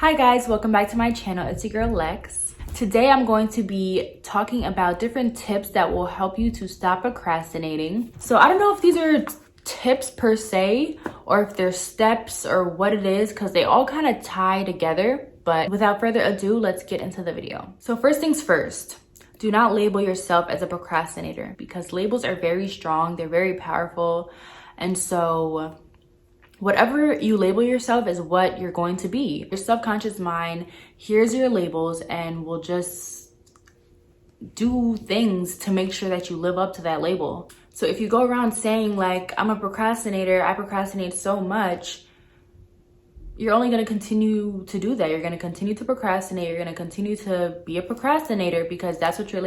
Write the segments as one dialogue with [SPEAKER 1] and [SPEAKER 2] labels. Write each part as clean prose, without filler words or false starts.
[SPEAKER 1] Hi guys, welcome back to my channel. It's your girl Lex. Today I'm going to be talking about different tips that will help you to stop procrastinating. So I don't know if these are tips per se or if they're steps or what it is, because they all kind of tie together. But without further ado, let's get into the video. So first things first, do not label yourself as a procrastinator, because labels are very strong, they're very powerful. And so whatever you label yourself is what you're going to be. Your subconscious mind hears your labels and will just do things to make sure that you live up to that label. So if you go around saying like, I'm a procrastinator, I procrastinate so much, you're only going to continue to do that. You're going to continue to procrastinate. You're going to continue to be a procrastinator because that's what you're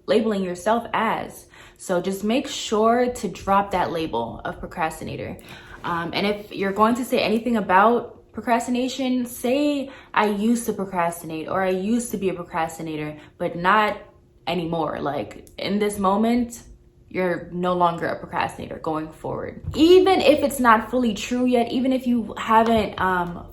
[SPEAKER 1] labeling yourself as. So just make sure to drop that label of procrastinator. And if you're going to say anything about procrastination, say I used to procrastinate or I used to be a procrastinator, but not anymore. Like in this moment, you're no longer a procrastinator going forward. Even if it's not fully true yet, even if you haven't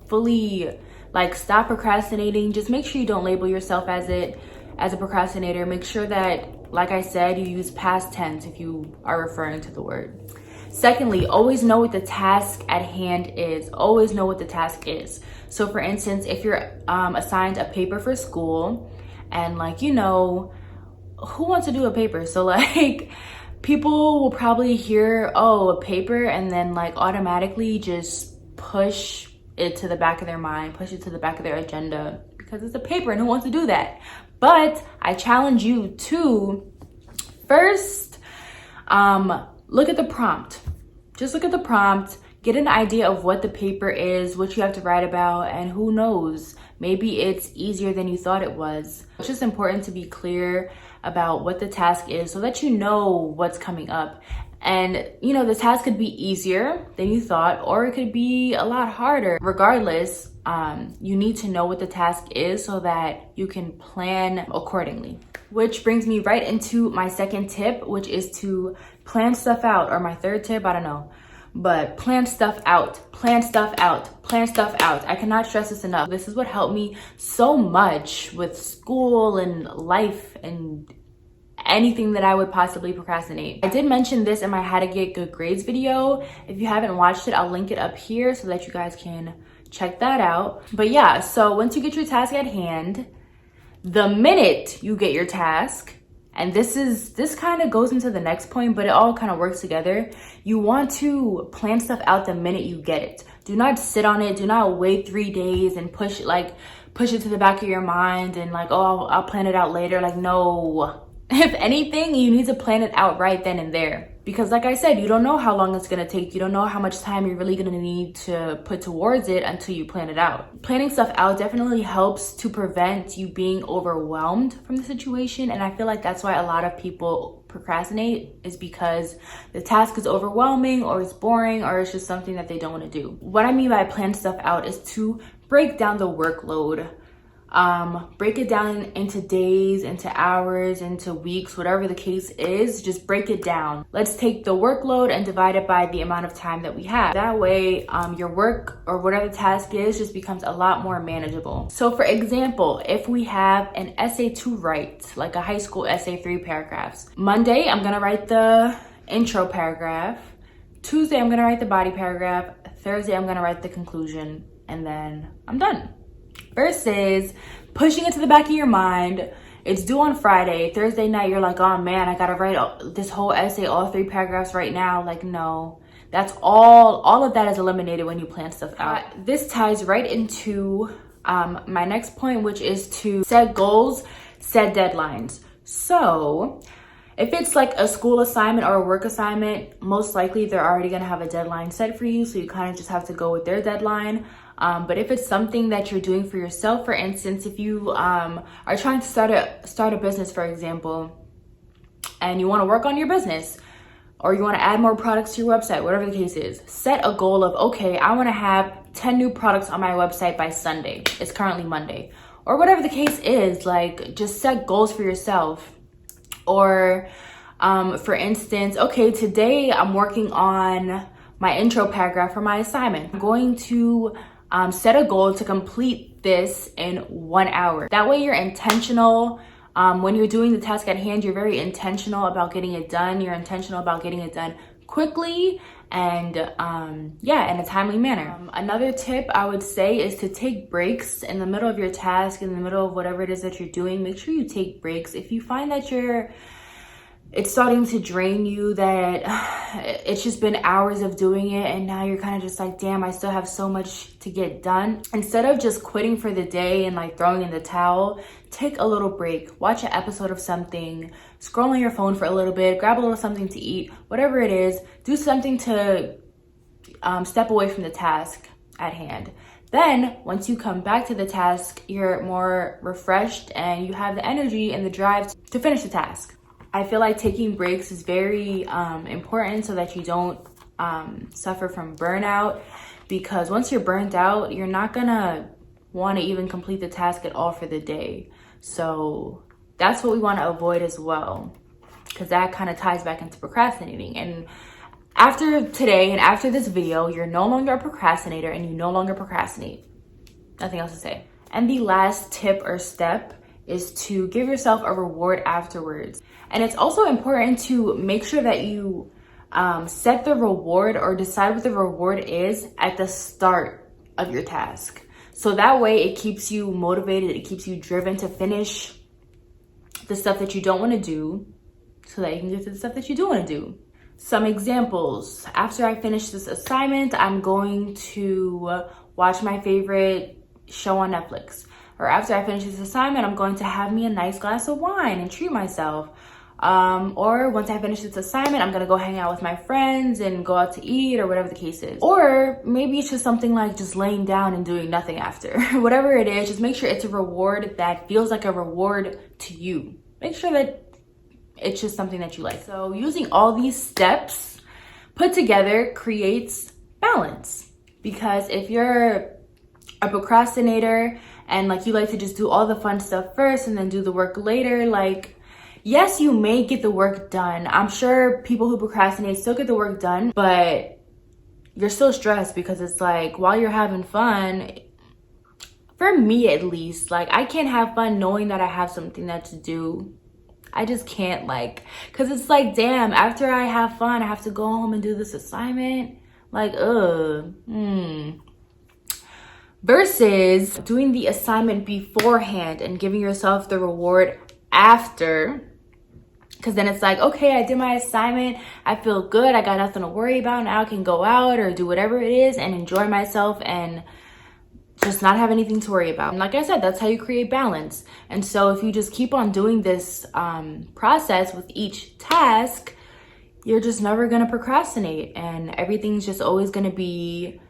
[SPEAKER 1] fully like stopped procrastinating, just make sure you don't label yourself as a procrastinator. Make sure that, like I said, you use past tense if you are referring to the word. Secondly, always know what the task at hand is. Always know what the task is. So for instance, if you're assigned a paper for school and like, you know, who wants to do a paper? So like people will probably hear, oh, a paper, and then like automatically just push it to the back of their mind, push it to the back of their agenda because it's a paper and who wants to do that? But I challenge you to first, look at the prompt. Just look at the prompt, get an idea of what the paper is, what you have to write about, and who knows, maybe it's easier than you thought it was. It's just important to be clear about what the task is so that you know what's coming up. And you know, the task could be easier than you thought, or it could be a lot harder. Regardless, you need to know what the task is so that you can plan accordingly. Which brings me right into my second tip, which is to plan stuff out, or my third tip, I don't know. But plan stuff out, plan stuff out, plan stuff out. I cannot stress this enough. This is what helped me so much with school and life and anything that I would possibly procrastinate. I did mention this in my How to Get Good Grades video. If you haven't watched it, I'll link it up here so that you guys can check that out. But yeah, so once you get your task at hand, the minute you get your task, and this kind of goes into the next point, but it all kind of works together. You want to plan stuff out the minute you get it. Do not sit on it. Do not wait 3 days and push it to the back of your mind and like, oh, I'll plan it out later. Like, no. If anything, you need to plan it out right then and there. Because like I said, you don't know how long it's going to take. You don't know how much time you're really going to need to put towards it until you plan it out. Planning stuff out definitely helps to prevent you being overwhelmed from the situation. And I feel like that's why a lot of people procrastinate, is because the task is overwhelming or it's boring or it's just something that they don't want to do. What I mean by plan stuff out is to break down the workload. Break it down into days, into hours, into weeks, whatever the case is. Just break it down. Let's take the workload and divide it by the amount of time that we have. That way, your work or whatever the task is just becomes a lot more manageable. So for example, if we have an essay to write, like a high school essay, 3 paragraphs. Monday, I'm gonna write the intro paragraph. Tuesday, I'm gonna write the body paragraph. Thursday, I'm gonna write the conclusion, and then I'm done. Versus pushing it to the back of your mind. It's due on Friday. Thursday night, you're like, oh man, I gotta write this whole essay, all 3 paragraphs right now. Like, no, that's all of that is eliminated when you plan stuff out. This ties right into my next point, which is to set goals, set deadlines. So if it's like a school assignment or a work assignment, most likely they're already gonna have a deadline set for you. So you kind of just have to go with their deadline. But if it's something that you're doing for yourself, for instance, if you are trying to start a business, for example, and you want to work on your business, or you want to add more products to your website, whatever the case is, set a goal of, okay, I want to have 10 new products on my website by Sunday. It's currently Monday. Or whatever the case is, like just set goals for yourself. Or for instance, okay, today I'm working on my intro paragraph for my assignment. I'm going to set a goal to complete this in 1 hour. That way you're intentional. When you're doing the task at hand, you're very intentional about getting it done. You're intentional about getting it done quickly and yeah, in a timely manner. Another tip I would say is to take breaks in the middle of your task, in the middle of whatever it is that you're doing. Make sure you take breaks. If you find that it's starting to drain you, that it's just been hours of doing it and now you're kind of just like, damn, I still have so much to get done. Instead of just quitting for the day and like throwing in the towel, take a little break, watch an episode of something, scroll on your phone for a little bit, grab a little something to eat, whatever it is, do something to step away from the task at hand. Then once you come back to the task, you're more refreshed and you have the energy and the drive to finish the task. I feel like taking breaks is very important so that you don't suffer from burnout, because once you're burnt out, you're not gonna want to even complete the task at all for the day. So that's what we want to avoid as well, because that kind of ties back into procrastinating. And after today and after this video, you're no longer a procrastinator and you no longer procrastinate. Nothing else to say. And the last tip or step is to give yourself a reward afterwards. And it's also important to make sure that you set the reward or decide what the reward is at the start of your task. So that way it keeps you motivated, it keeps you driven to finish the stuff that you don't want to do so that you can get to the stuff that you do want to do. Some examples. After I finish this assignment, I'm going to watch my favorite show on Netflix. Or after I finish this assignment, I'm going to have me a nice glass of wine and treat myself. Or once I finish this assignment, I'm gonna go hang out with my friends and go out to eat, or whatever the case is. Or maybe it's just something like just laying down and doing nothing after. Whatever it is, just make sure it's a reward that feels like a reward to you. Make sure that it's just something that you like. So using all these steps put together creates balance. Because if you're a procrastinator and like you like to just do all the fun stuff first and then do the work later, like, yes, you may get the work done. I'm sure people who procrastinate still get the work done, but you're still stressed because it's like, while you're having fun, for me at least, like, I can't have fun knowing that I have something that to do. I just can't, like, because it's like, damn, after I have fun, I have to go home and do this assignment. Like, Versus doing the assignment beforehand and giving yourself the reward after. Because then it's like, okay, I did my assignment, I feel good, I got nothing to worry about, now I can go out or do whatever it is and enjoy myself and just not have anything to worry about. And like I said, that's how you create balance. And so if you just keep on doing this process with each task, you're just never gonna procrastinate, and everything's just always gonna be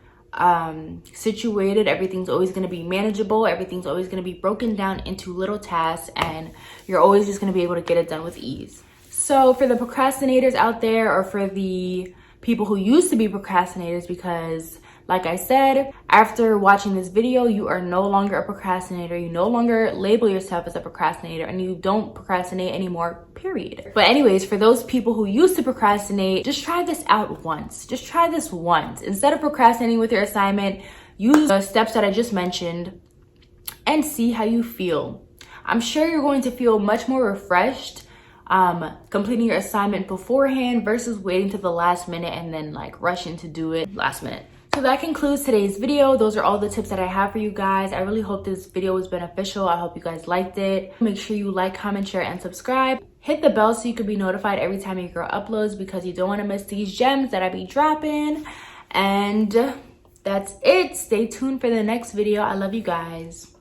[SPEAKER 1] situated, everything's always going to be manageable, everything's always going to be broken down into little tasks, and you're always just going to be able to get it done with ease. So for the procrastinators out there, or for the people who used to be procrastinators, because like I said, after watching this video, you are no longer a procrastinator, you no longer label yourself as a procrastinator, and you don't procrastinate anymore, period. But anyways, for those people who used to procrastinate, just try this out once. Just try this once. Instead of procrastinating with your assignment, use the steps that I just mentioned and see how you feel. I'm sure you're going to feel much more refreshed completing your assignment beforehand versus waiting to the last minute and then like rushing to do it last minute. So that concludes today's video. Those are all the tips that I have for you guys. I really hope this video was beneficial. I hope you guys liked it. Make sure you like, comment, share, and subscribe. Hit the bell so you can be notified every time your girl uploads, because you don't want to miss these gems that I be dropping. And that's it. Stay tuned for the next video. I love you guys.